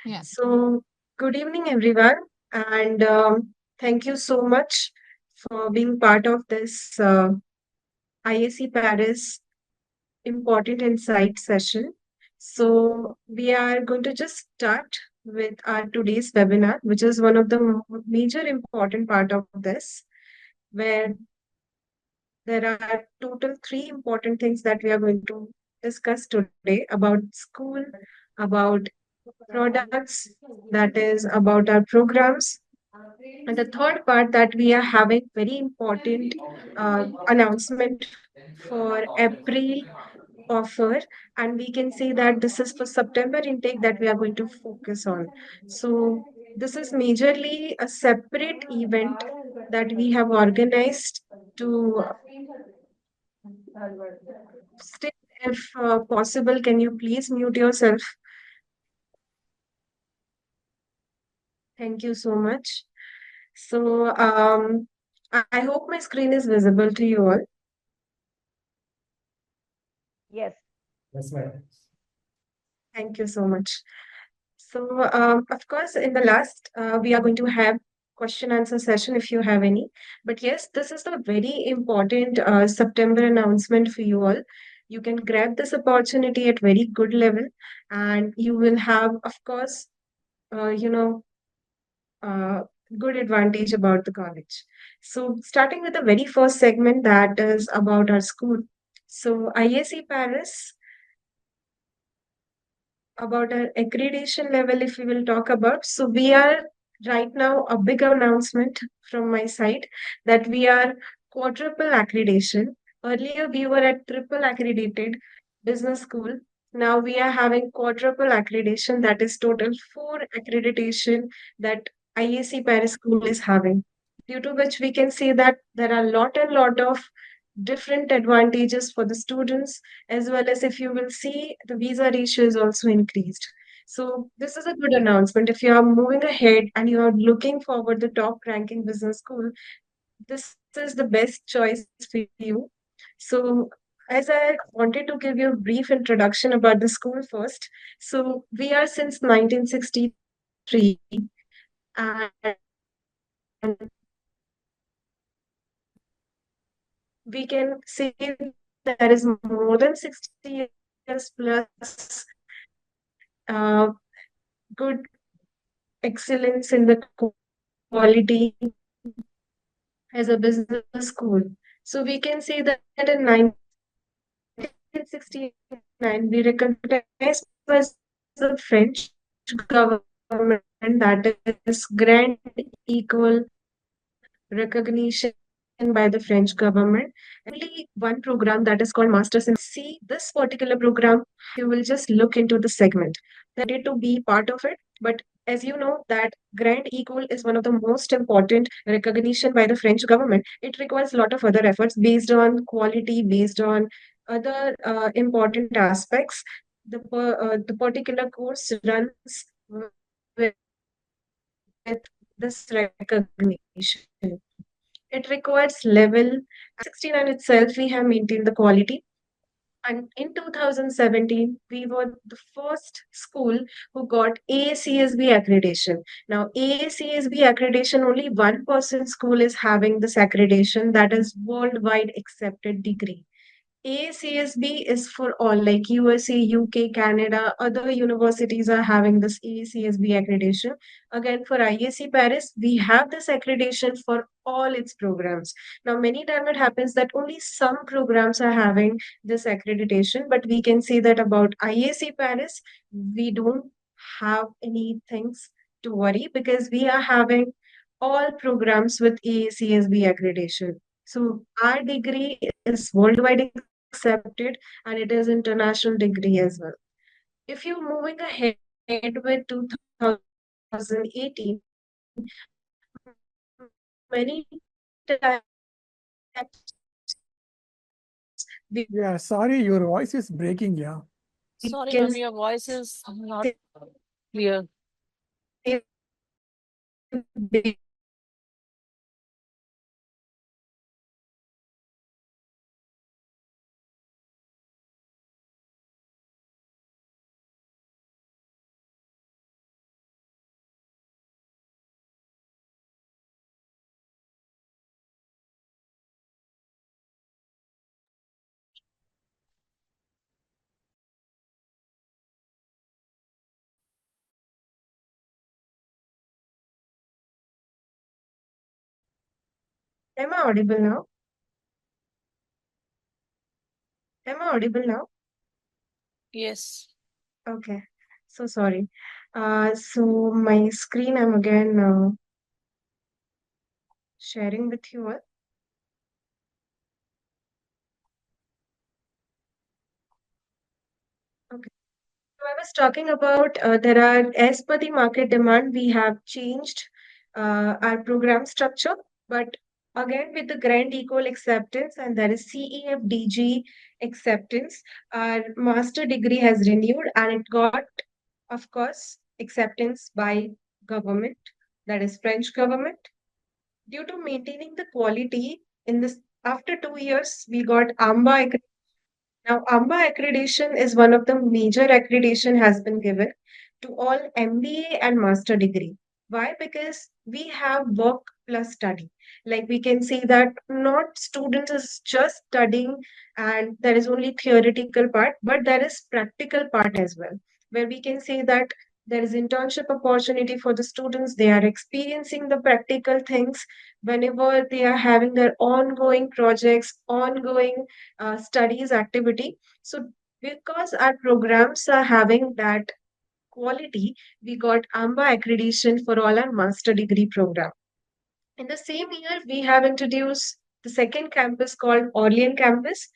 Yeah. So, good evening, everyone, and thank you so much for being part of this ISC Paris Important Insight session. So, we are going to just start with our today's webinar, which is one of the major important part of this, where there are total three important things that we are going to discuss today about school, about products, that is about our programs. And the third part that we are having very important announcement for April offer, and we can say that this is for September intake that we are going to focus on. So this is majorly a separate event that we have organized to still, if possible, can you please mute yourself? Thank you so much. So, I hope my screen is visible to you all. Yes. Thank you so much. So, of course, in the last, we are going to have question answer session if you have any. But yes, this is a very important September announcement for you all. You can grab this opportunity at very good level, and you will have, of course, uh, you know, uh, good advantage about the college. So, starting with the very first segment that is about our school. So, ISC Paris, about our accreditation level, if we will talk about. So, we are right now a big announcement from my side that we are quadruple accreditation. Earlier, we were at triple accredited business school. Now we are having quadruple accreditation, that is total four accreditation that IAC Paris School is having. Due to which we can say that there are lot of different advantages for the students, as well as if you will see the visa ratio is also increased. So this is a good announcement. If you are moving ahead and you are looking forward the top ranking business school, this is the best choice for you. So as I wanted to give you a brief introduction about the school first. So we are since 1963, and we can say there is more than 60 years plus uh, good excellence in the quality as a business school. So we can say that in 1969, we recognized by the French government, that is Grand Equal Recognition by the French government. And only one program that is called Masters in Business. If you will see this particular program, you will just look into the segment. Then you will just look into the segment. Then you wanted to be part of it, but as you know that Grand Equal is one of the most important recognition by the French government. It requires a lot of other efforts based on quality, based on other important aspects. The particular course runs with this recognition. It requires level. And since 1969 itself, we have maintained the quality. And in 2017, we were the first school who got AACSB accreditation. Now, AACSB accreditation, only 1% school is having this accreditation, that is worldwide accepted degree. AACSB is for all, like USA, UK, Canada, other universities are having this AACSB accreditation. Again, for ISC Paris, we have this accreditation for all its programs. Now, many times it happens that only some programs are having this accreditation, but we can say that about ISC Paris, we don't have any things to worry because we are having all programs with AACSB accreditation. So our degree is worldwide accepted and it is international degree as well. If you're moving ahead with 2018, many times we Yeah, sorry, your voice is breaking. can Yeah. Sorry, say ma'am, your voice is not clear. Am I audible now? Am I audible now? Yes. Okay. So sorry. So my screen I'm again sharing with you all. Okay. So I was talking about there are, as per the market demand, we have changed our program structure, but again with the grand equal acceptance, and that is CEFDG acceptance, our master degree has renewed and it got, of course, acceptance by government, that is French government. Due to maintaining the quality in this, after 2 years, we got AMBA. Now, AMBA accreditation is one of the major accreditation has been given to all MBA and master degree. Why? Because we have work plus study. Like we can say that not students is just studying and there is only theoretical part, but there is practical part as well, where we can say that there is internship opportunity for the students. They are experiencing the practical things whenever they are having their ongoing projects, ongoing studies activity. So because our programs are having that quality, we got AMBA accreditation for all our master degree program. In the same year, we have introduced the second campus called Orlean campus.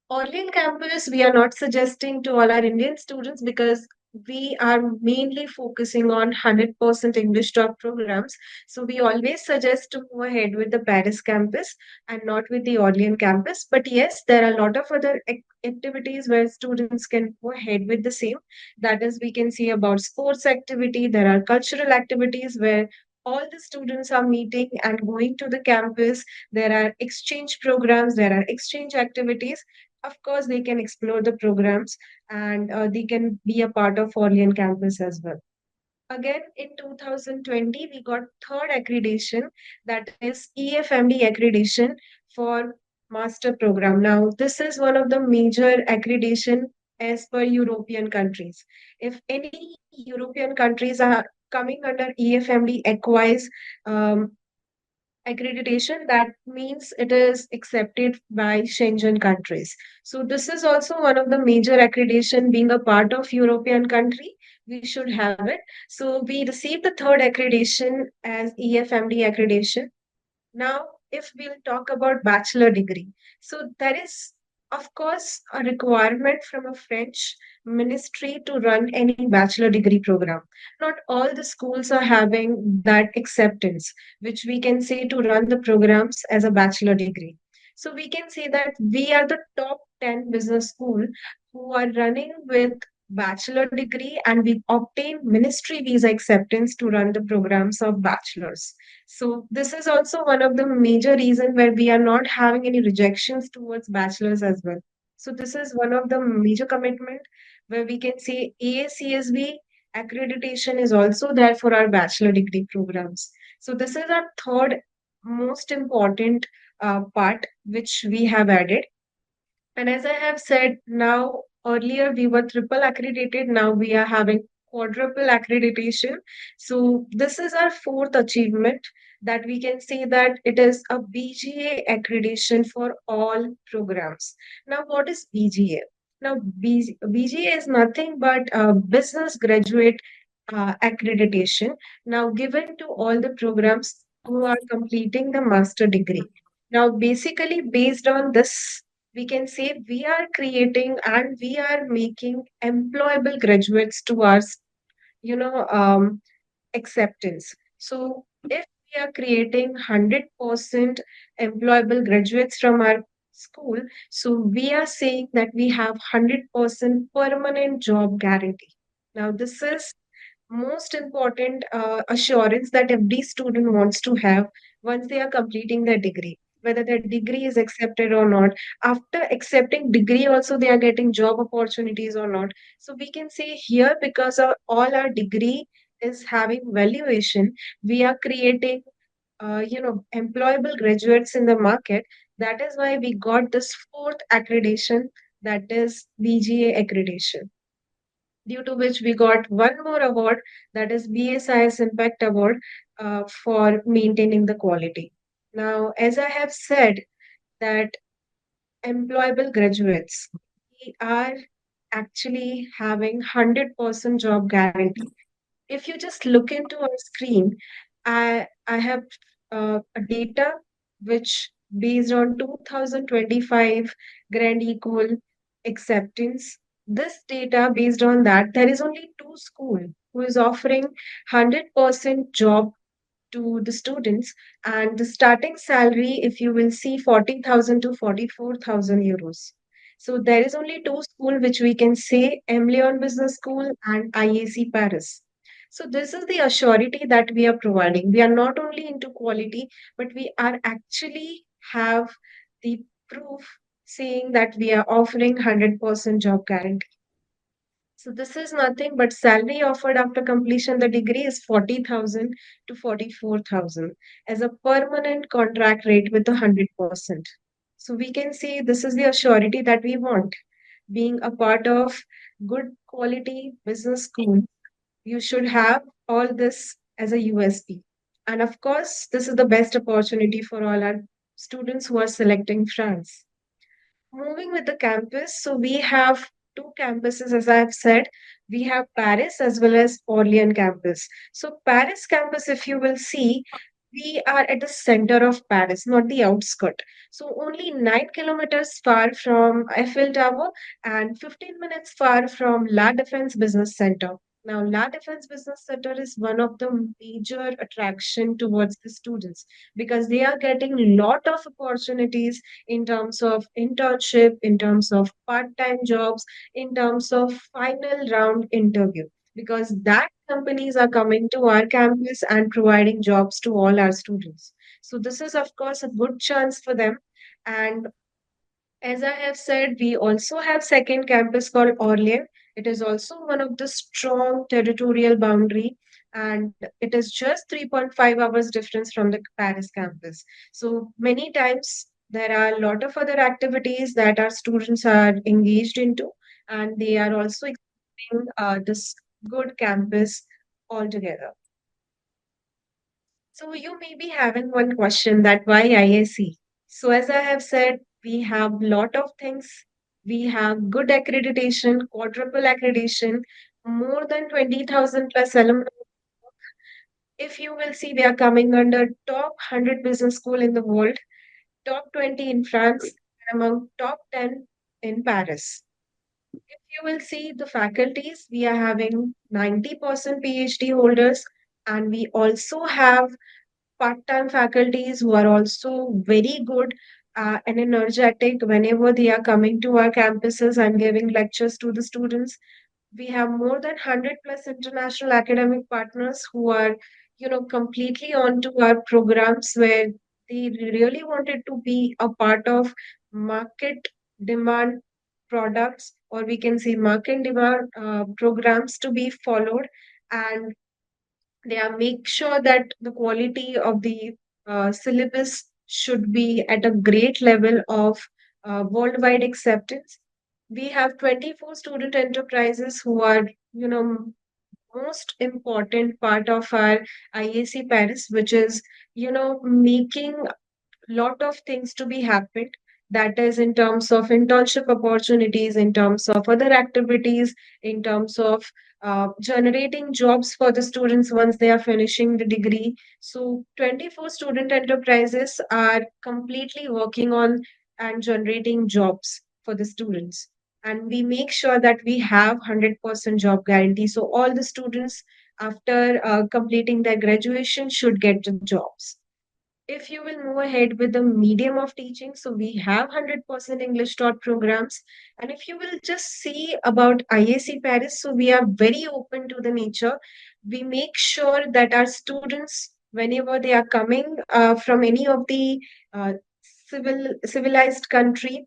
Orlean campus, we are not suggesting to all our Indian students because we are mainly focusing on 100% English talk programs. So we always suggest to move ahead with the Paris campus and not with the Orlean campus. But yes, there are a lot of other activities where students can go ahead with the same. That is, we can see about sports activity. There are cultural activities where all the students are meeting and going to the campus. There are exchange programs, there are exchange activities. Of course, they can explore the programs and they can be a part of Orlean campus as well. Again, in 2020, we got third accreditation, that is EFMD accreditation for master program. Now, this is one of the major accreditation as per European countries. If any European countries are coming under EFMD acquires accreditation, that means it is accepted by Schengen countries. So this is also one of the major accreditation. Being a part of European country, we should have it. So we received the third accreditation as EFMD accreditation. Now, if we'll talk about bachelor degree, so there is, of course, a requirement from a French ministry to run any bachelor degree program. Not all the schools are having that acceptance, which we can say to run the programs as a bachelor degree. So we can say that we are the top 10 business school who are running with bachelor degree and we obtain ministry visa acceptance to run the programs of bachelors. So this is also one of the major reason where we are not having any rejections towards bachelors as well. So this is one of the major commitment where we can say AACSB accreditation is also there for our bachelor degree programs. So this is our third most important part which we have added. And as I have said, now earlier we were triple accredited, now we are having quadruple accreditation. So this is our fourth achievement that we can say that it is a BGA accreditation for all programs. Now, what is BGA? Now, BGA is nothing but a business graduate accreditation now given to all the programs who are completing the master degree. Now, basically, based on this we can say we are creating and we are making employable graduates to our acceptance. So if we are creating 100% employable graduates from our school, so we are saying that we have 100% permanent job guarantee. Now this is most important assurance that every student wants to have once they are completing their degree, whether their degree is accepted or not. After accepting degree also they are getting job opportunities or not. So we can say here because of all our degree is having valuation, we are creating employable graduates in the market. That is why we got this fourth accreditation, that is BGA accreditation, due to which we got one more award, that is BSIS Impact Award for maintaining the quality. Now, as I have said, that employable graduates, we are actually having 100% job guarantee. If you just look into our screen, I have a data which based on 2025 Grand Equal acceptance. This data based on that, there is only two school who is offering 100% job to the students, and the starting salary, if you will see, 40,000 to 44,000 euros. So there is only two school which we can say, Emleon Business School and IAC Paris. So this is the assurity that we are providing. We are not only into quality, but we are actually have the proof saying that we are offering 100% job guarantee. So this is nothing but salary offered after completion the degree is 40,000 to 44,000 as a permanent contract rate with 100%. So we can say this is the assurity that we want. Being a part of good quality business school, you should have all this as a USP. And of course, this is the best opportunity for all our students who are selecting France. Moving with the campus, so we have two campuses, as I've said. We have Paris as well as Orleans campus. So Paris campus, if you will see, we are at the center of Paris, not the outskirt. So only 9 kilometers far from Eiffel Tower and 15 minutes far from La Défense Business Center. Now, La Défense Business Center is one of the major attraction towards the students because they are getting lot of opportunities in terms of internship, in terms of part-time jobs, in terms of final round interview. Because that companies are coming to our campus and providing jobs to all our students. So this is of course a good chance for them. And as I have said, we also have second campus called Orleans. It is also one of the strong territorial boundary, and it is just 3.5 hours difference from the Paris campus. So many times there are a lot of other activities that our students are engaged into, and they are also exploring this good campus altogether. So you may be having one question that why ISC? So as I have said, we have lot of things. We have good accreditation, quadruple accreditation, more than 20,000 plus alumni. If you will see, we are coming under top 100 business school in the world, top 20 in France, and among top 10 in Paris. If you will see the faculties, we are having 90% PhD holders, and we also have part-time faculties who are also very good and energetic whenever they are coming to our campuses and giving lectures to the students. We have more than 100 plus international academic partners who are, completely onto our programs where they really wanted to be a part of market demand products, or we can say market demand programs to be followed. And they are make sure that the quality of the syllabus should be at a great level of worldwide acceptance. We have 24 student enterprises who are, most important part of our IAC Paris, which is, making lot of things to be happened. That is in terms of internship opportunities, in terms of other activities, in terms of generating jobs for the students once they are finishing the degree. So 24 student enterprises are completely working on and generating jobs for the students. And we make sure that we have 100% job guarantee. So all the students after completing their graduation should get the jobs. If you will move ahead with the medium of teaching, so we have 100% English taught programs. And if you will just see about IAC Paris, so we are very open to the nature. We make sure that our students, whenever they are coming from any of the civilized country,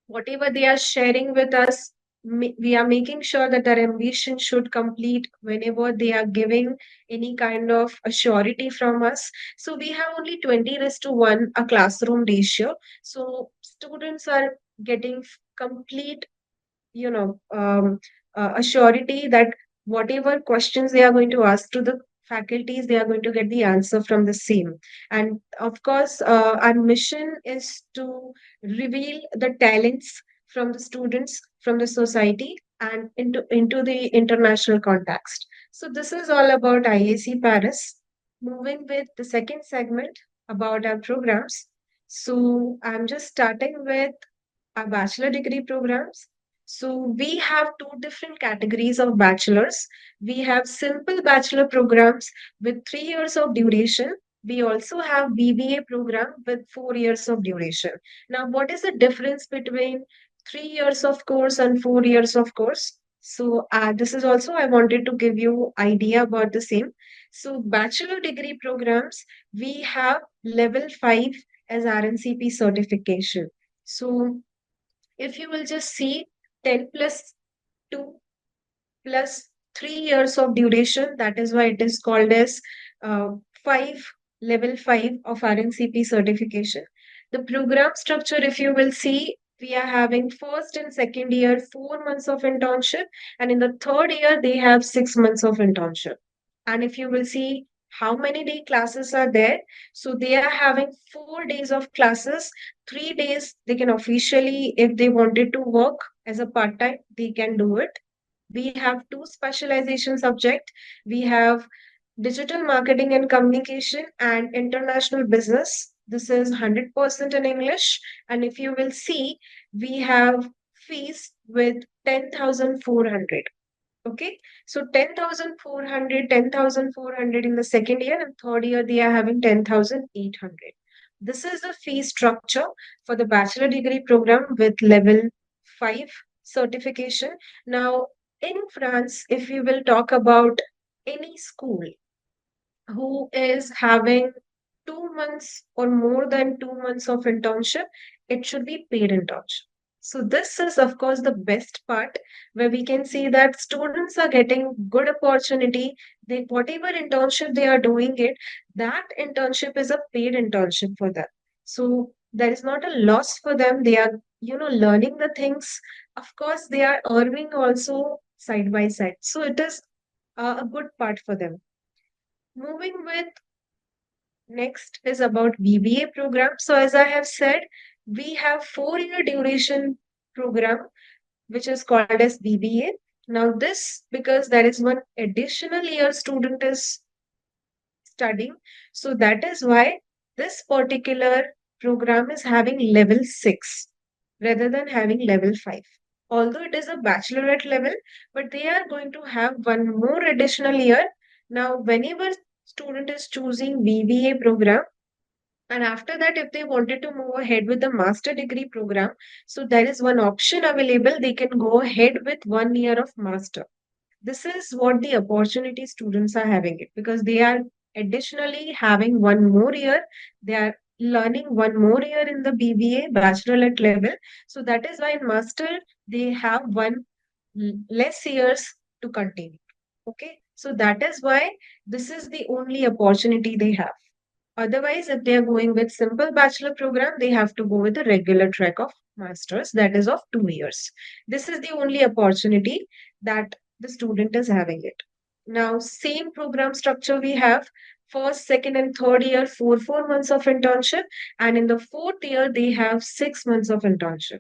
whatever they are sharing with us, we are making sure that their ambition should complete whenever they are giving any kind of a surety from us. So we have only 20:1 a classroom ratio. So students are getting complete, a surety that whatever questions they are going to ask to the faculties, they are going to get the answer from the same. And of course, our mission is to reveal the talents from the students, from the society, and into the international context. So this is all about IAC Paris. Moving with the second segment about our programs. So I'm just starting with our bachelor degree programs. So we have two different categories of bachelors. We have simple bachelor programs with 3 years of duration. We also have BBA program with 4 years of duration. Now, what is the difference between 3 years of course and 4 years of course? So this is also I wanted to give you idea about the same. So bachelor degree programs, we have level 5 as RNCP certification. So if you will just see 10 plus 2 plus 3 years of duration, that is why it is called as uh, 5 level 5 of RNCP certification. The program structure, if you will see, we are having first and second year 4 months of internship, and in the third year they have 6 months of internship. And if you will see how many day classes are there, so they are having 4 days of classes. 3 days they can officially, if they wanted to work as a part time, they can do it. We have two specialization subject. We have digital marketing and communication and international business. This is 100% in English. And if you will see, we have fees with 10,400. Okay, so 10,400 in the second year, and third year they are having 10,800. This is the fee structure for the bachelor degree program with level 5 certification. Now, in France, if we will talk about any school who is having 2 months or more than 2 months of internship, it should be paid internship. So this is, of course, the best part where we can see that students are getting good opportunity. They whatever internship they are doing it, that internship is a paid internship for them. So there is not a loss for them. They are, learning the things. Of course, they are earning also side by side. So it is a good part for them. Moving with next is about BBA program. So as I have said, we have 4 year duration program, which is called as BBA. Now this, because there is one additional year student is studying. So that is why this particular program is having level 6 rather than having level 5. Although it is a bachelorette level, but they are going to have one more additional year. Now, whenever student is choosing BBA program, and after that, if they wanted to move ahead with the master degree program, so there is one option available. They can go ahead with 1 year of master. This is what the opportunity students are having it because they are additionally having one more year. They are learning one more year in the BBA bachelorette level. So that is why in master they have one less years to continue. Okay, so that is why this is the only opportunity they have. Otherwise, if they are going with simple bachelor program, they have to go with the regular track of masters that is of 2 years. This is the only opportunity that the student is having it. Now, same program structure we have first, second, and third year, 4 months of internship, and in the fourth year, they have 6 months of internship.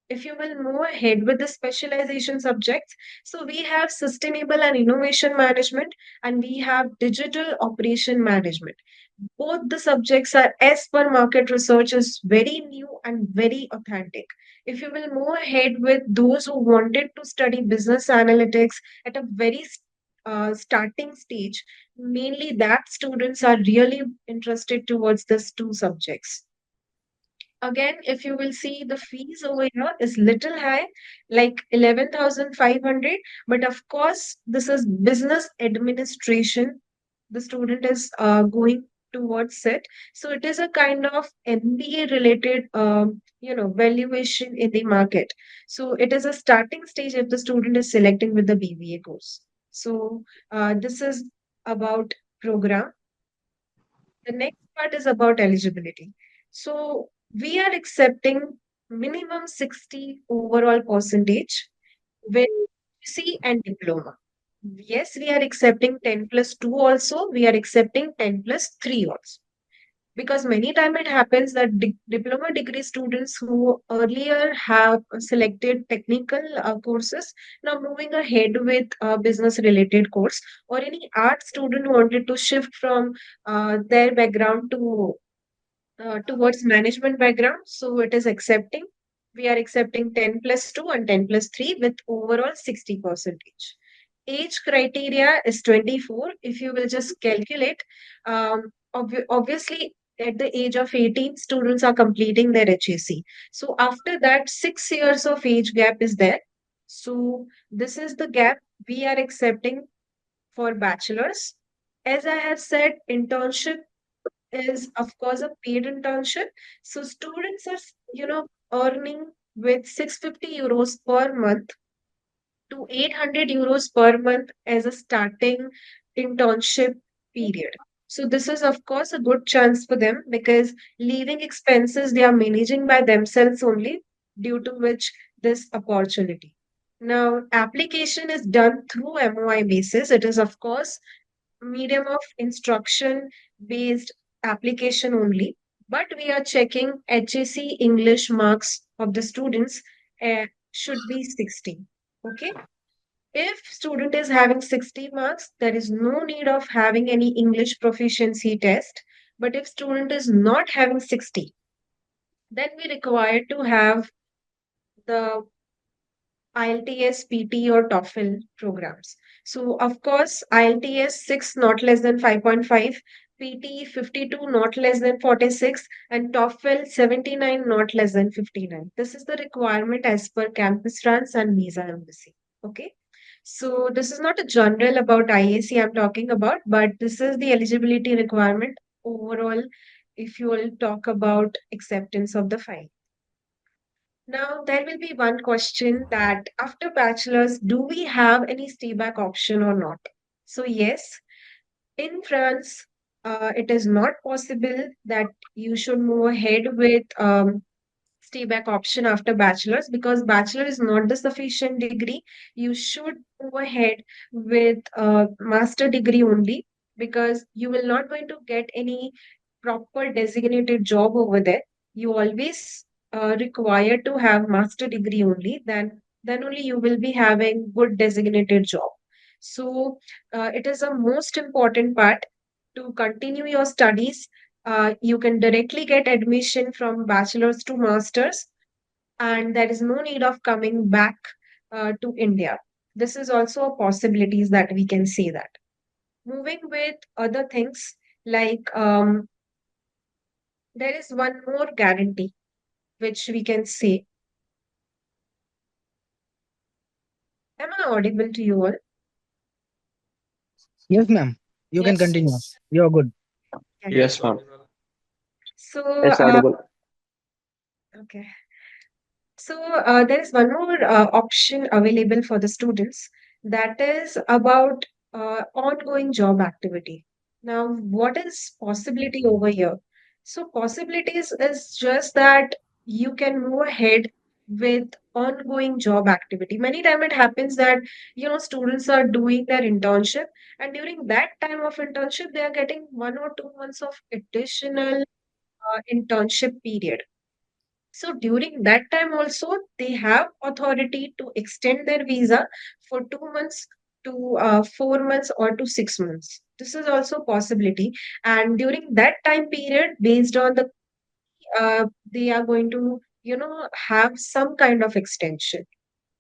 If you will move ahead with the specialization subjects, so we have sustainable and innovation management, and we have digital operation management. Both the subjects are, as per market research, is very new and very authentic. If you will move ahead with those who wanted to study business analytics at a very starting stage, mainly that students are really interested towards these two subjects. Again, if you will see the fees over here is little high, like 11,500. But of course, this is business administration. The student is going towards it. So it is a kind of MBA related, valuation in the market. So it is a starting stage if the student is selecting with the BBA course. So this is about program. The next part is about eligibility. So we are accepting minimum 60 overall percentage with C and diploma. Yes, we are accepting 10 plus 2 also. We are accepting 10 plus 3 also. Because many time it happens that diploma degree students who earlier have selected technical courses now moving ahead with business related course, or any art student who wanted to shift from their background to towards management background. So it is accepting. We are accepting 10 plus 2 and 10 plus 3 with overall 60 percentage. Age criteria is 24. If you will just calculate, obviously at the age of 18, students are completing their HAC. So after that, 6 years of age gap is there. So this is the gap we are accepting for bachelors. As I have said, internship is of course a paid internship. So students are, earning with 650 euros per month to 800 euros per month as a starting internship period. So this is of course a good chance for them because living expenses they are managing by themselves only, due to which this opportunity. Now, application is done through MOI basis. It is of course medium of instruction based application only, but we are checking HAC English marks of the students should be 60. Okay. If student is having 60 marks, there is no need of having any English proficiency test. But if student is not having 60, then we require to have the IELTS, PT, or TOEFL programs. So, of course, IELTS 6 not less than 5.5, PT 52 not less than 46, and TOEFL 79 not less than 59. This is the requirement as per campus runs and visa embassy. Okay. So, this is not a general about IAC I'm talking about, but this is the eligibility requirement overall if you will talk about acceptance of the file. Now, there will be one question that after bachelor's, do we have any stay back option or not? So, yes, in France, it is not possible that you should move ahead with stay back option after bachelor's, because bachelor is not the sufficient degree. You should move ahead with a master degree only, because you will not going to get any proper designated job over there. You always require to have master degree only, then only you will be having good designated job. So it is a most important part to continue your studies. You can directly get admission from bachelor's to master's, and there is no need of coming back to India. This is also a possibilities that we can say that. Moving with other things, like there is one more guarantee which we can say. Am I audible to you all? Yes, ma'am. You can Yes. continue. You're good. Okay. Yes, ma'am. So, It's audible. okay. So there is one more option available for the students, that is about ongoing job activity. Now, what is possibility over here? So possibilities is just that you can move ahead with ongoing job activity. Many time it happens that students are doing their internship, and during that time of internship they are getting 1 or 2 months of additional internship period. So during that time also, they have authority to extend their visa for 2 months to 4 months or to 6 months. This is also a possibility. And during that time period, based on the they are going to have some kind of extension.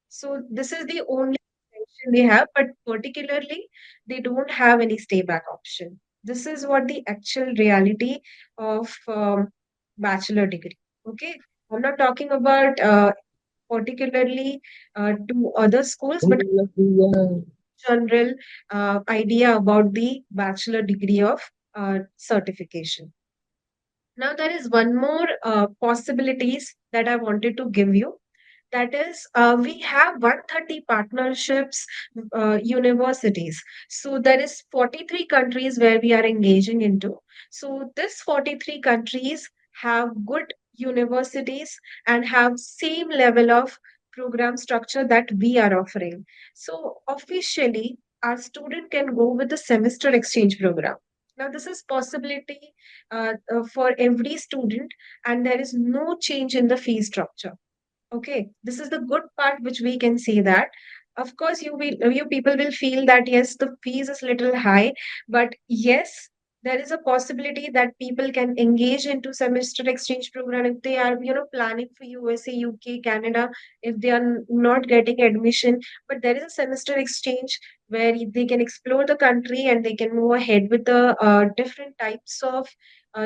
So this is the only extension they have, but particularly they don't have any stay back option. This is what the actual reality of bachelor degree. Okay, I'm not talking about particularly to other schools, but general idea about the bachelor degree of certification. Now there is one more possibilities that I wanted to give you. That is, we have 130 partnerships, universities. So there is 43 countries where we are engaging into. So this 43 countries have good universities and have same level of program structure that we are offering. So officially, our student can go with the semester exchange program. Now, this is possibility for every student, and there is no change in the fee structure. Okay, this is the good part which we can say that. Of course, you people will feel that yes, the fees is little high, but yes, there is a possibility that people can engage into semester exchange program if they are, planning for USA, UK, Canada, if they are not getting admission. But there is a semester exchange where they can explore the country and they can move ahead with the different types of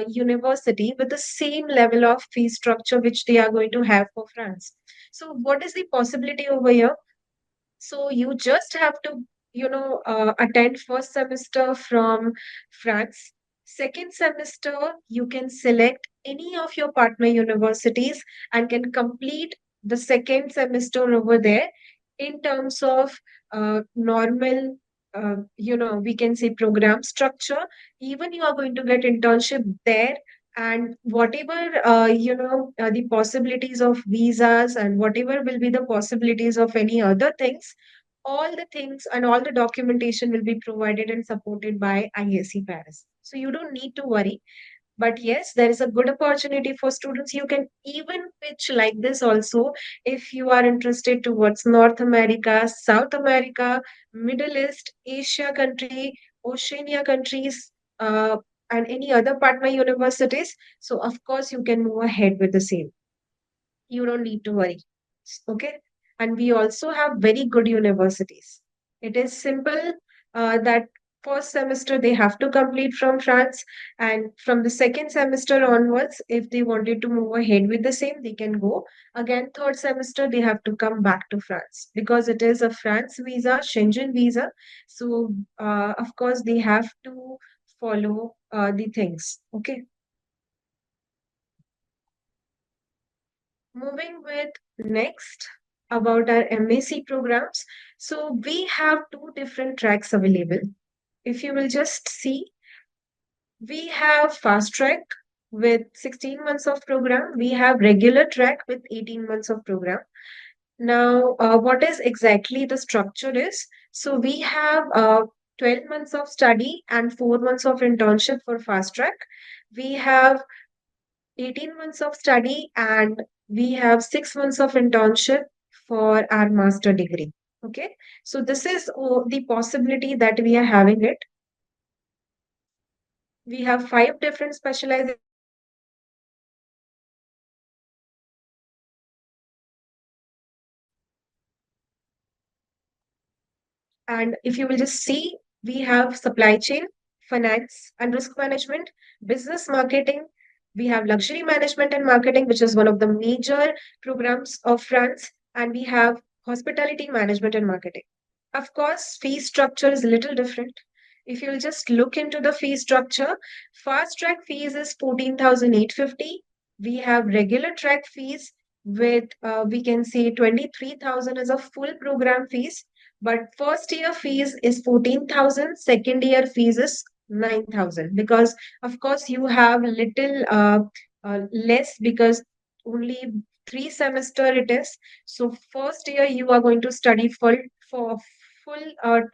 university with the same level of fee structure which they are going to have for France. So, what is the possibility over here? So you just have to, attend first semester from France. Second semester, you can select any of your partner universities and can complete the second semester over there in terms of normal, we can say program structure. Even you are going to get internship there, and whatever the possibilities of visas and whatever will be the possibilities of any other things, all the things and all the documentation will be provided and supported by ISC Paris. So you don't need to worry. But yes, there is a good opportunity for students. You can even pitch like this also if you are interested towards North America, South America, Middle East, Asia country, Oceania countries, and any other partner universities. So of course you can move ahead with the same. You don't need to worry. Okay. And we also have very good universities. It is simple that first semester they have to complete from France, and from the second semester onwards, if they wanted to move ahead with the same, they can go. Again, third semester they have to come back to France because it is a France visa, Schengen visa. So, of course, they have to follow the things. Okay. Moving with next about our MAC programs. So we have two different tracks available. If you will just see, we have fast track with 16 months of program. We have regular track with 18 months of program. Now, what is exactly the structure is? So we have 12 months of study and 4 months of internship for fast track. We have 18 months of study and we have 6 months of internship for our master degree. Okay, so this is the possibility that we are having it. We have 5 different specializations. And if you will just see, we have supply chain, finance and risk management, business marketing. We have luxury management and marketing, which is one of the major programs of France. And we have hospitality management and marketing. Of course, fee structure is a little different. If you'll just look into the fee structure, fast track fees is 14,850. We have regular track fees with, we can say 23,000 as a full program fees. But first year fees is 14,000, second year fees is 9,000 because of course you have little less because only 3 semester it is. So first year you are going to study for full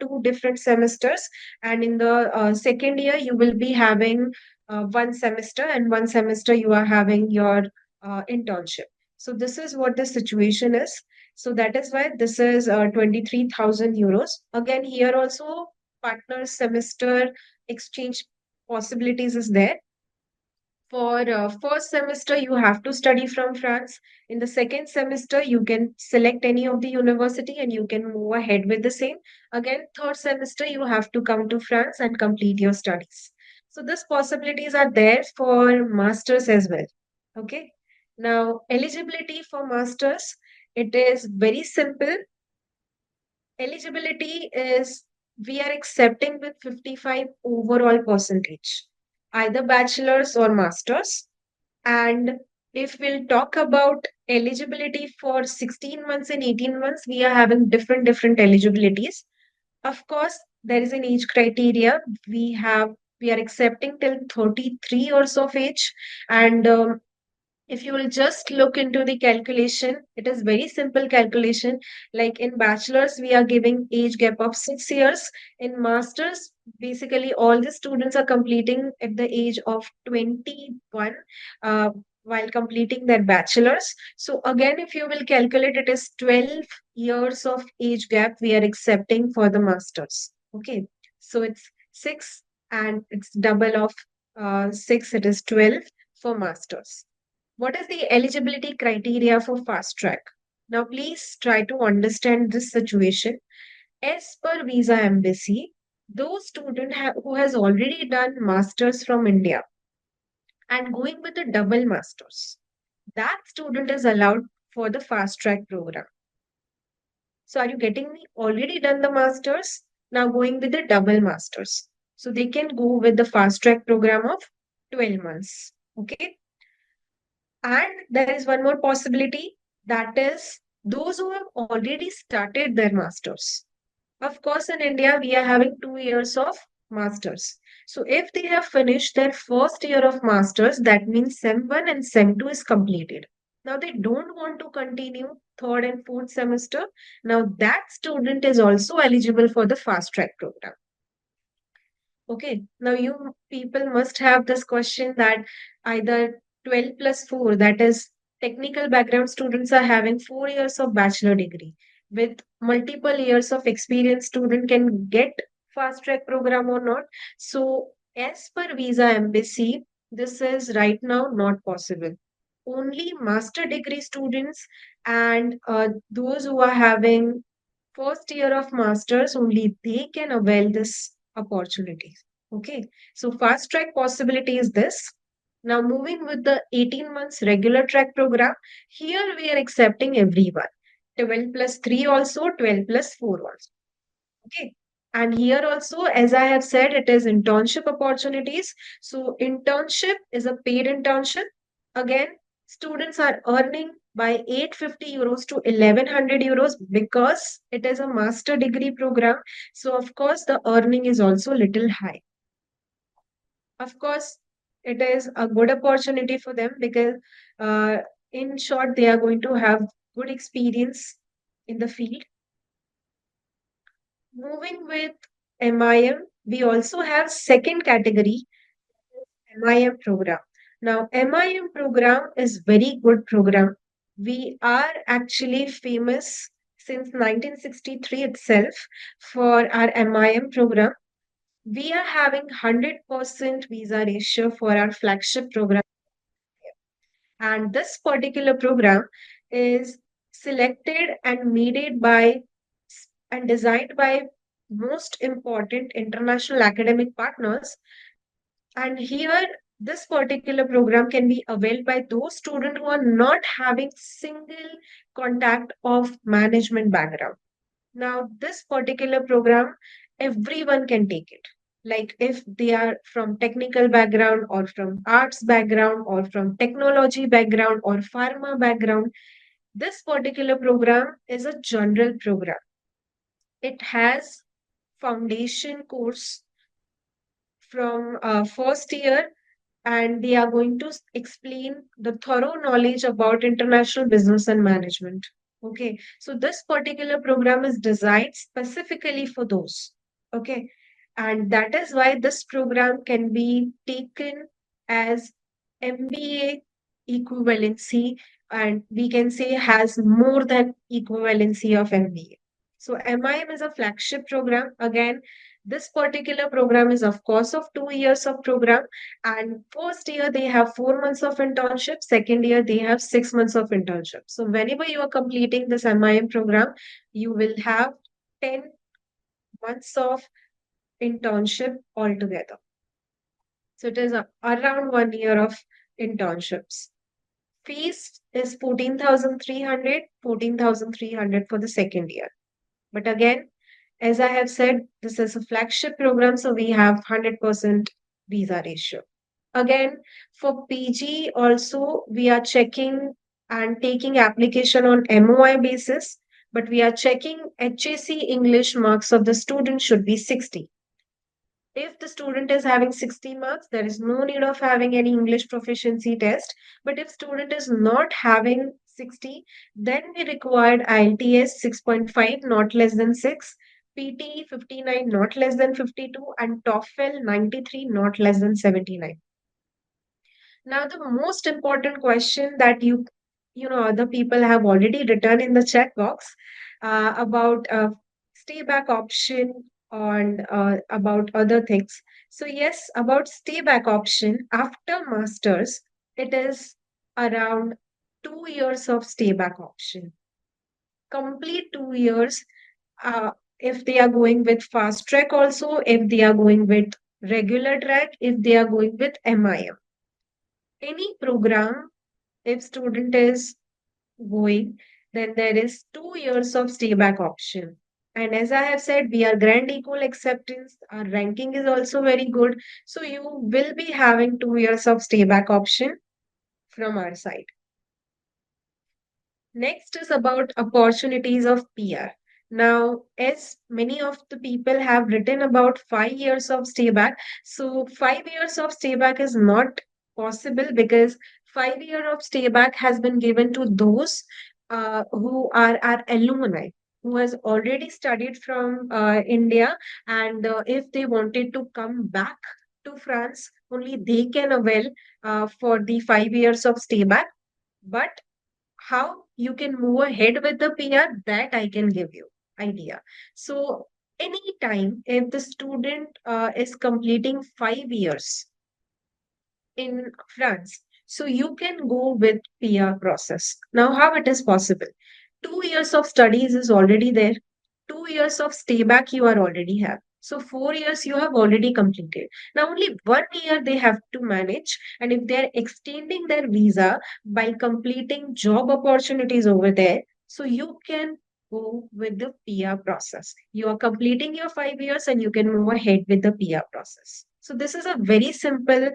2 different semesters, and in the second year you will be having 1 semester, and 1 semester you are having your internship. So this is what the situation is. So that is why this is 23,000 euros. Again, here also partner semester exchange possibilities is there. For first semester, you have to study from France. In the second semester, you can select any of the university and you can move ahead with the same. Again, third semester, you have to come to France and complete your studies. So these possibilities are there for masters as well. Okay. Now, eligibility for masters, it is very simple. Eligibility is we are accepting with 55 overall percentage, either bachelor's or master's. And if we'll talk about eligibility for 16 months and 18 months, we are having different eligibilities. Of course, there is an age criteria. We are accepting till 33 years of age, and If you will just look into the calculation, it is very simple calculation. Like in bachelor's, we are giving age gap of 6 years. In master's, basically all the students are completing at the age of 21 uh, while completing their bachelor's. So again, if you will calculate, it is 12 years of age gap we are accepting for the master's. Okay, so it's 6 and it's double of 6, it is 12 for master's. What is the eligibility criteria for fast track? Now, please try to understand this situation. As per visa embassy, those who has already done masters from India and going with a double masters, that student is allowed for the fast track program. So, are you getting me? Already done the masters, now going with the double masters. So, they can go with the fast track program of 12 months. Okay. And there is one more possibility, that is those who have already started their masters. Of course, in India, we are having 2 years of masters. So if they have finished their first year of masters, that means SEM 1 and SEM 2 is completed. Now they don't want to continue third and fourth semester. Now that student is also eligible for the fast track program. Okay, now you people must have this question that either 12 plus 4, that is, technical background students are having 4 years of bachelor degree. With multiple years of experience, student can get fast track program or not. So, as per visa embassy, this is right now not possible. Only master degree students and those who are having first year of masters, only they can avail this opportunity. Okay, so fast track possibility is this. Now moving with the 18 months regular track program, here we are accepting everyone. 12 plus 3 also, 12 plus 4 also. Okay. And here also, as I have said, it is internship opportunities. So internship is a paid internship. Again, students are earning by 850 euros to 1100 euros because it is a master degree program. So of course, the earning is also little high. Of course, it is a good opportunity for them because, uh, in short, they are going to have good experience in the field. Moving with MIM, we also have second category, MIM program. Now, MIM program is very good program. We are actually famous since 1963 itself for our MIM program. We are having 100% visa ratio for our flagship program. And this particular program is selected and made by and designed by most important international academic partners. And here, this particular program can be availed by those students who are not having single contact of management background. Now, this particular program, everyone can take it. Like if they are from technical background or from arts background or from technology background or pharma background, this particular program is a general program. It has foundation course from first year, and they are going to explain the thorough knowledge about international business and management. Okay, so this particular program is designed specifically for those. Okay, and that is why this program can be taken as MBA equivalency, and we can say has more than equivalency of MBA. So MIM is a flagship program. Again, this particular program is of course of 2 years of program, and first year they have 4 months of internship, second year they have 6 months of internship. So whenever you are completing this MIM program, you will have 10 months of internship altogether. So it is around 1 year of internships. Fees is 14,300 for the second year. But again, as I have said, this is a flagship program, so we have 100% visa ratio. Again, for PG also, we are checking and taking application on MOI basis, but we are checking HAC English marks of the student should be 60. If the student is having 60 marks, there is no need of having any English proficiency test. But if student is not having 60, then we required IELTS 6.5, not less than 6, PT 59, not less than 52, and TOEFL 93, not less than 79. Now, the most important question that other people have already written in the chat box about stay back option and about other things. So yes, about stay back option after masters, it is around 2 years of stay back option. Complete 2 years. If they are going with fast track also, if they are going with regular track, if they are going with MIM. Any program, if student is going, then there is 2 years of stay back option. And as I have said, we are grand equal acceptance. Our ranking is also very good. So you will be having 2 years of stay back option from our side. Next is about opportunities of PR. Now, as many of the people have written about 5 years of stay back, so 5 years of stay back is not possible because 5 years of stay back has been given to those who are our alumni who has already studied from India, and if they wanted to come back to France, only they can avail for the 5 years of stay back. But how you can move ahead with the PR, that I can give you idea. So anytime if the student is completing 5 years in France, so you can go with PR process. Now, how it is possible? 2 years of studies is already there. 2 years of stay back you are already have. So 4 years you have already completed. Now only 1 year they have to manage. And if they're extending their visa by completing job opportunities over there, so you can go with the PR process. You are completing your 5 years and you can move ahead with the PR process. So this is a very simple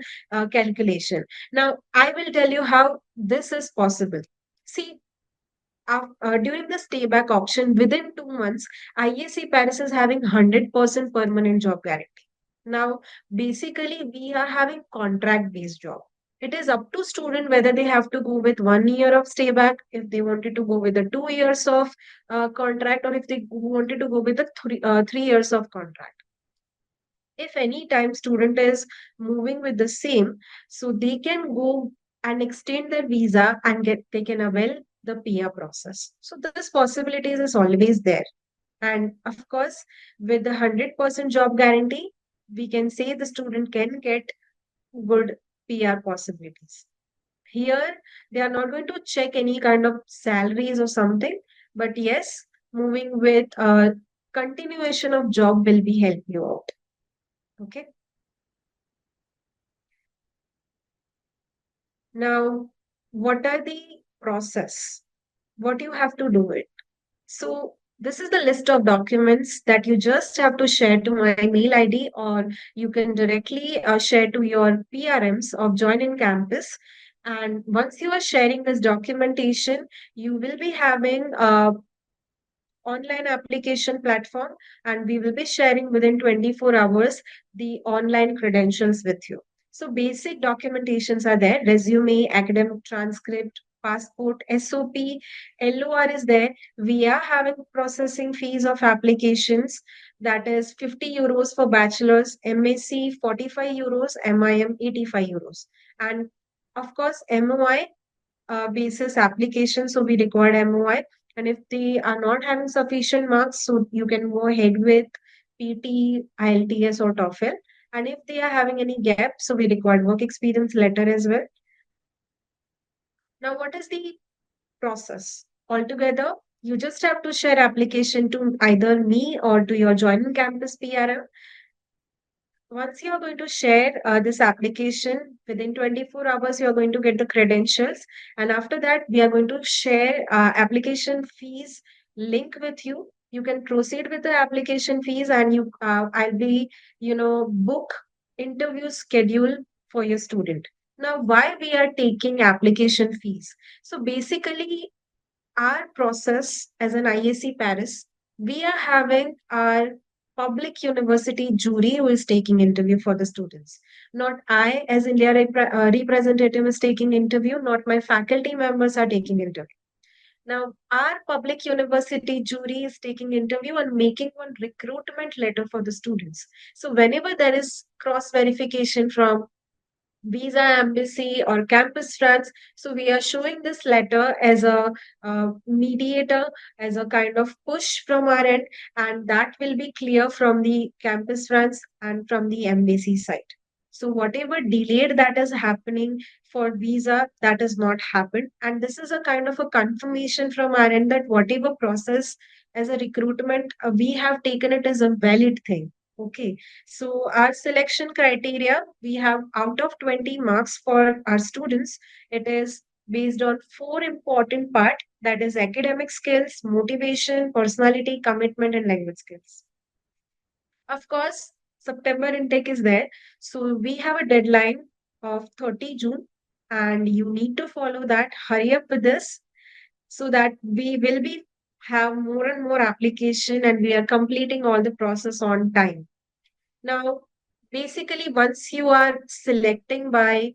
calculation. Now I will tell you how this is possible. See, during the stay back option, within 2 months, ISC Paris is having 100% permanent job guarantee. Now, basically, we are having contract based job. It is up to student whether they have to go with 1 year of stay back, if they wanted to go with the 2 years of contract, or if they wanted to go with the 3 years of contract. If any time student is moving with the same, so they can go and extend their visa and they can avail the PR process. So this possibilities is always there. And of course, with the 100% job guarantee, we can say the student can get good PR possibilities. Here, they are not going to check any kind of salaries or something, but yes, moving with continuation of job will be help you out. Okay. Now, what are the process? What you have to do it? So this is the list of documents that you just have to share to my mail ID, or you can directly share to your PRMs of Join in Campus. And once you are sharing this documentation, you will be having online application platform, and we will be sharing within 24 hours the online credentials with you. So basic documentations are there: resume, academic transcript, passport, SOP, LOR is there. We are having processing fees of applications, that is 50 euros for bachelors, MSc 45 euros, MIM 85 euros. And of course, MOI basis application. So we required MOI. And if they are not having sufficient marks, so you can go ahead with PT, IELTS, or TOEFL. And if they are having any gap, so we required work experience letter as well. Now, what is the process? Altogether, you just have to share application to either me or to your Join Campus PRM. Once you are going to share this application, within 24 hours, you are going to get the credentials. And after that, we are going to share application fees link with you. You can proceed with the application fees, and I'll be, book interview schedule for your student. Now, why we are taking application fees? So basically, our process as an ISC Paris, we are having our public university jury who is taking interview for the students. Not I, as India representative, is taking interview. Not my faculty members are taking interview. Now, our public university jury is taking interview and making one recruitment letter for the students. So whenever there is cross verification from visa embassy or campus France, so we are showing this letter as a mediator, as a kind of push from our end, and that will be clear from the campus France and from the embassy side. So whatever delayed that is happening for visa, that has not happened, and this is a kind of a confirmation from our end that whatever process as a recruitment, we have taken it as a valid thing. Okay, so our selection criteria, we have out of 20 marks for our students, it is based on four important part, that is academic skills, motivation, personality, commitment, and language skills. Of course, September intake is there. So we have a deadline of 30 June and you need to follow that. Hurry up with this so that we will be have more and more application and we are completing all the process on time. Now, basically, once you are selecting by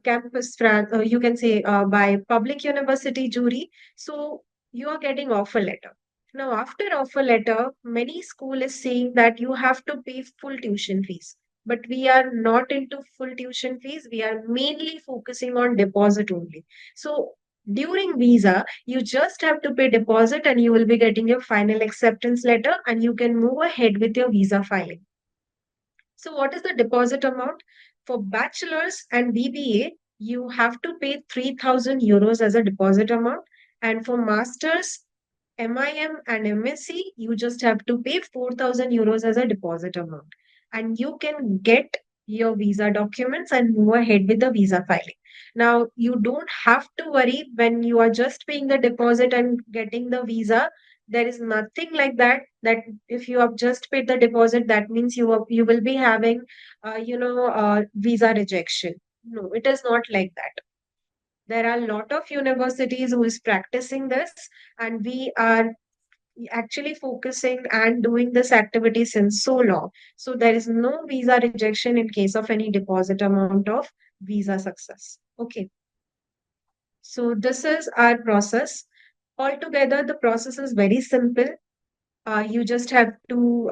campus, you can say by public university jury, so you are getting offer letter. Now, after offer letter, many school is saying that you have to pay full tuition fees. But we are not into full tuition fees. We are mainly focusing on deposit only. So during visa, you just have to pay deposit and you will be getting your final acceptance letter and you can move ahead with your visa filing. So what is the deposit amount? For bachelor's and BBA, you have to pay 3,000 euros as a deposit amount. And for master's, MIM and MSc, you just have to pay 4,000 euros as a deposit amount. And you can get your visa documents and move ahead with the visa filing. Now, you don't have to worry when you are just paying the deposit and getting the visa. There is nothing like that. That if you have just paid the deposit, that means you will be having, visa rejection. No, it is not like that. There are a lot of universities who is practicing this, and we are actually focusing and doing this activity since so long. So there is no visa rejection in case of any deposit amount of visa success. Okay. So this is our process. Altogether, the process is very simple. You just have to,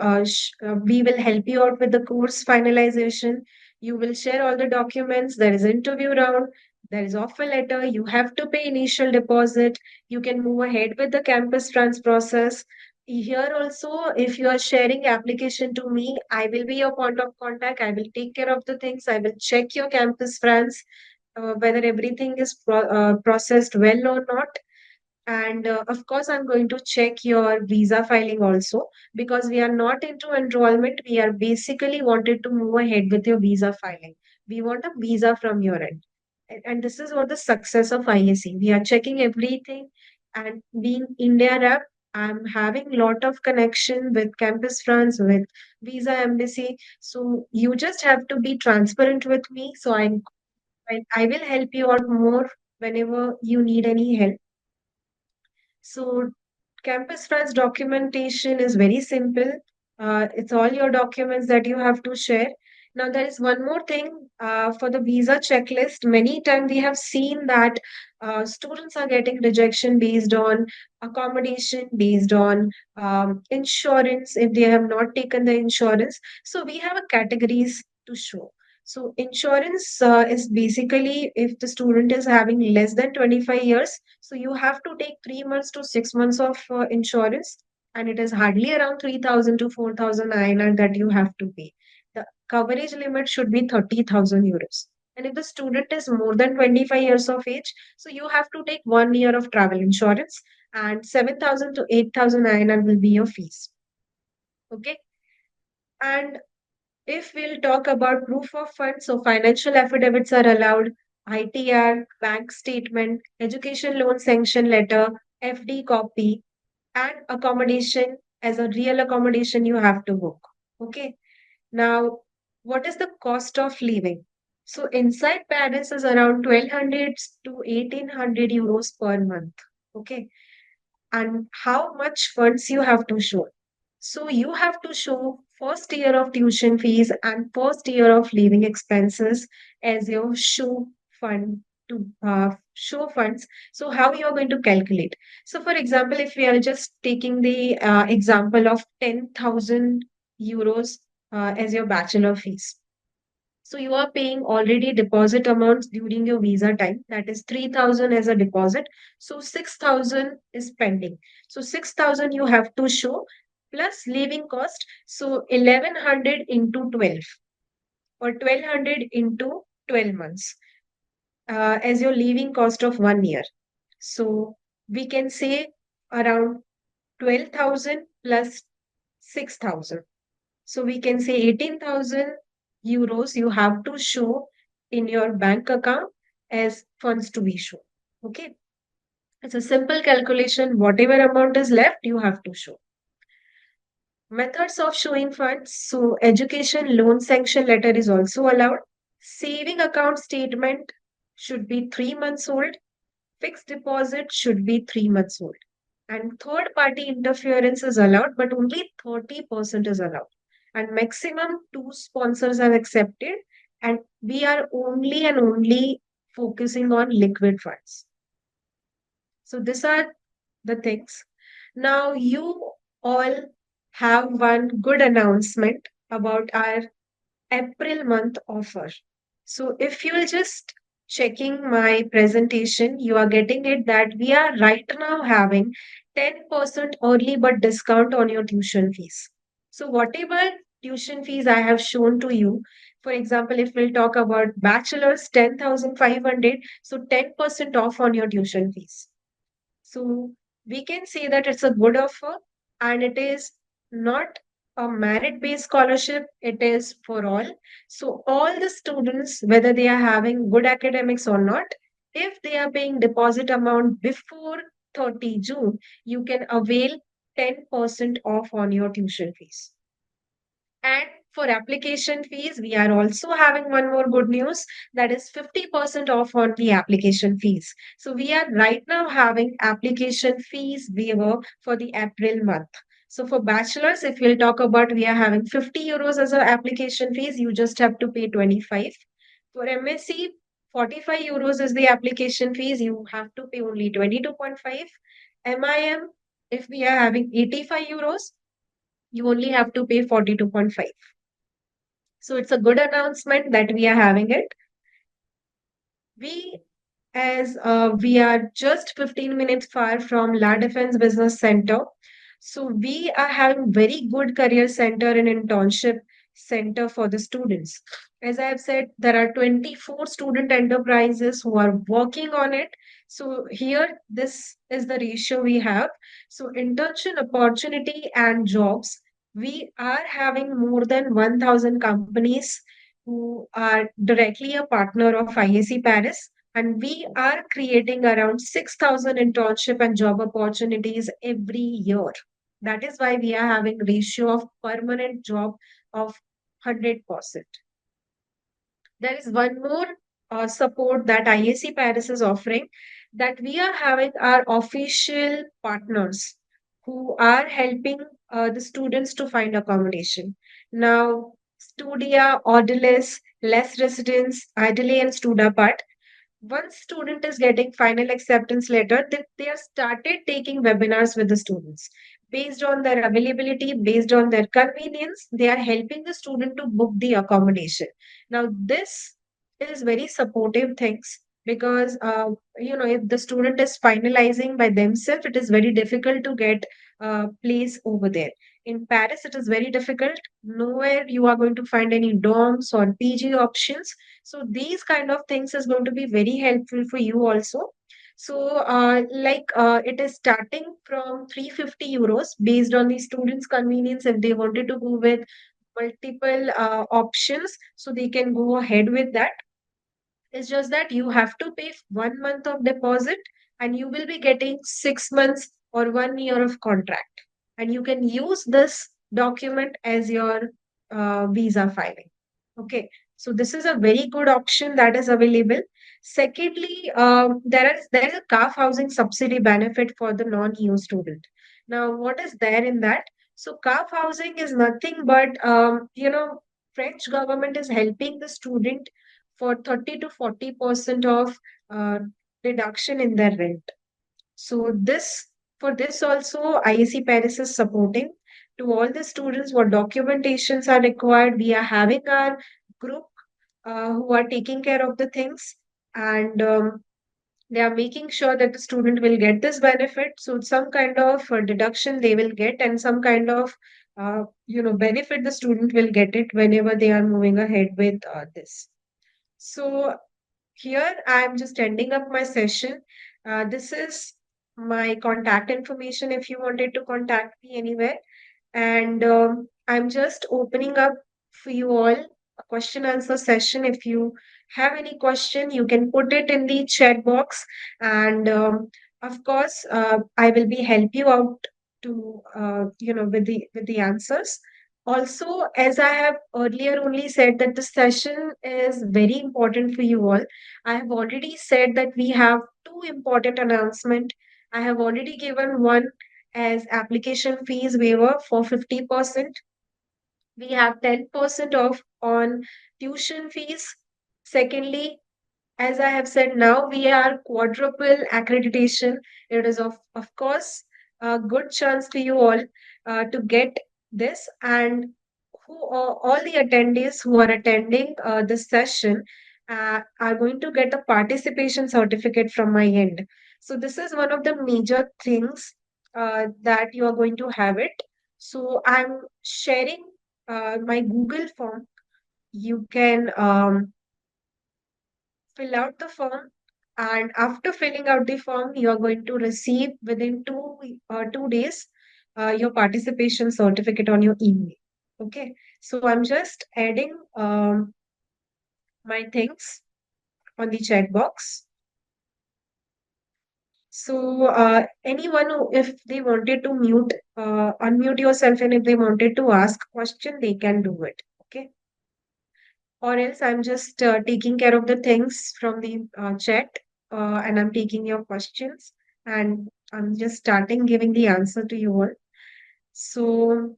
we will help you out with the course finalization. You will share all the documents. There is interview round. There is offer letter. You have to pay initial deposit. You can move ahead with the campus trans process. Here also, if you are sharing application to me, I will be your point of contact. I will take care of the things. I will check your campus trans, whether everything is processed well or not. And of course, I'm going to check your visa filing also because we are not into enrollment. We are basically wanted to move ahead with your visa filing. We want a visa from your end. And this is what the success of ISC. We are checking everything and being India rep, I'm having lot of connection with Campus France, with Visa Embassy. So you just have to be transparent with me. So I will help you out more whenever you need any help. So Campus France documentation is very simple. It's all your documents that you have to share. Now, there is one more thing for the visa checklist. Many times we have seen that students are getting rejection based on accommodation, based on insurance, if they have not taken the insurance. So we have a categories to show. So insurance is basically if the student is having less than 25 years, so you have to take 3 months to 6 months of insurance, and it is hardly around 3,000 to 4,000 INR that you have to pay. The coverage limit should be 30,000 euros. And if the student is more than 25 years of age, so you have to take 1 year of travel insurance, and 7,000 to 8,000 INR will be your fees. Okay. And if we'll talk about proof of funds, so financial affidavits are allowed, ITR, bank statement, education loan sanction letter, FD copy, and accommodation as a real accommodation you have to book. Okay. Now, what is the cost of living? So inside Paris is around 1,200 to 1,800 euros per month. Okay. And how much funds you have to show? So you have to show first year of tuition fees and first year of living expenses as your show funds. So how you are going to calculate? So for example, if we are just taking the example of 10,000 euros as your bachelor fees. So you are paying already deposit amounts during your visa time. That is 3,000 as a deposit. So 6,000 is pending. So 6,000 you have to show plus living cost. So 1,100 into 12 or 1,200 into 12 months as your living cost of 1 year. So we can say around 12,000 plus 6,000. So we can say 18,000 euros you have to show in your bank account as funds to be shown. Okay. It's a simple calculation. Whatever amount is left, you have to show. Methods of showing funds. So education loan sanction letter is also allowed. Saving account statement should be 3 months old. Fixed deposit should be 3 months old. And third party interference is allowed, but only 30% is allowed. And maximum 2 sponsors are accepted. And we are only and only focusing on liquid funds. So these are the things. Now you all have one good announcement about our April month offer. So if you'll just checking my presentation, you are getting it that we are right now having 10% early bird discount on your tuition fees. So whatever tuition fees I have shown to you, for example, if we'll talk about bachelor's 10,500, so 10% off on your tuition fees. So we can say that it's a good offer and it is not a merit-based scholarship, it is for all. So all the students, whether they are having good academics or not, if they are paying deposit amount before 30 June, you can avail 10% off on your tuition fees. And for application fees, we are also having one more good news that is 50% off on the application fees. So we are right now having application fees waiver for the April month. So for bachelors, if we'll talk about, we are having 50 euros as an application fees, you just have to pay 25. For MSc, 45 euros is the application fees, you have to pay only 22.5. MIM, if we are having 85 euros, you only have to pay 42.5. So it's a good announcement that we are having it. We are just 15 minutes far from La Defense Business Center. So we are having very good career center and internship center for the students. As I have said, there are 24 student enterprises who are working on it. So here, this is the ratio we have. So internship opportunity and jobs, we are having more than 1,000 companies who are directly a partner of ISC Paris. And we are creating around 6,000 internship and job opportunities every year. That is why we are having ratio of permanent job of 100%. There is one more support that IAC Paris is offering, that we are having our official partners who are helping the students to find accommodation. Now, Studia, Audilis, Less Residence, Idly, and Studapart, once student is getting final acceptance letter, they have started taking webinars with the students. Based on their availability, based on their convenience, they are helping the student to book the accommodation. Now, this is very supportive things because if the student is finalizing by themselves, it is very difficult to get a place over there. In Paris, it is very difficult. Nowhere you are going to find any dorms or PG options. So these kind of things is going to be very helpful for you also. So it is starting from 350 euros based on the students' convenience. If they wanted to go with multiple options, so they can go ahead with that. It's just that you have to pay 1 month of deposit and you will be getting 6 months or 1 year of contract. And you can use this document as your visa filing. Okay, so this is a very good option that is available. Secondly, there is a calf housing subsidy benefit for the non-EU student. Now, what is there in that? So calf housing is nothing but, French government is helping the student for 30 to 40% of uh, reduction in their rent. So for this also ISC Paris is supporting to all the students what documentations are required. We are having our group who are taking care of the things, and they are making sure that the student will get this benefit. So some kind of deduction they will get, and some kind of benefit the student will get it whenever they are moving ahead with this. So here I'm just ending up my session. This is my contact information if you wanted to contact me anywhere. And I'm just opening up for you all a question answer session. If you have any question, you can put it in the chat box. And of course, I will be help you out to with the answers. Also, as I have earlier only said that the session is very important for you all. I have already said that we have two important announcement. I have already given one as application fees waiver for 50%. We have 10% off on tuition fees. Secondly, as I have said, now we are quadruple accreditation. It is of course a good chance for you all to get this, and who all the attendees who are attending this session are going to get a participation certificate from my end. So this is one of the major things that you are going to have it. So I'm sharing my Google form. You can fill out the form, and after filling out the form you are going to receive within 2 days your participation certificate on your email. Okay, so I'm just adding my things on the chat box. So anyone who, if they wanted to unmute yourself, and if they wanted to ask question, they can do it. Okay, or else I'm just taking care of the things from the chat, and I'm taking your questions, and I'm just starting giving the answer to you all. So,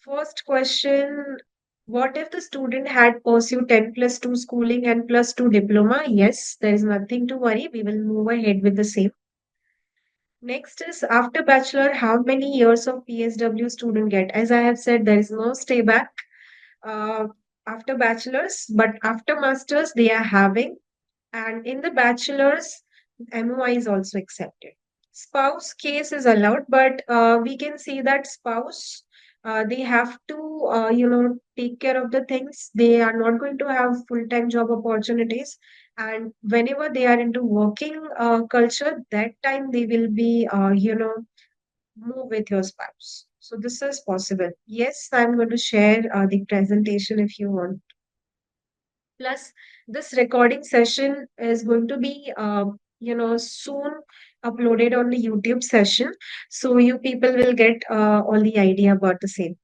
first question, what if the student had pursued 10+2 schooling and +2 diploma? Yes, there is nothing to worry. We will move ahead with the same. Next is after bachelor, how many years of PSW student get? As I have said, there is no stay back uh, after bachelor's, but after master's they are having, and in the bachelor's, MOI is also accepted. Spouse case is allowed, but we can see that spouse, they have to, take care of the things. They are not going to have full-time job opportunities. And whenever they are into working culture, that time they will be, move with your spouse. So this is possible. Yes, I'm going to share the presentation if you want. Plus, this recording session is going to be, soon uploaded on the YouTube session. So you people will get all the idea about the same.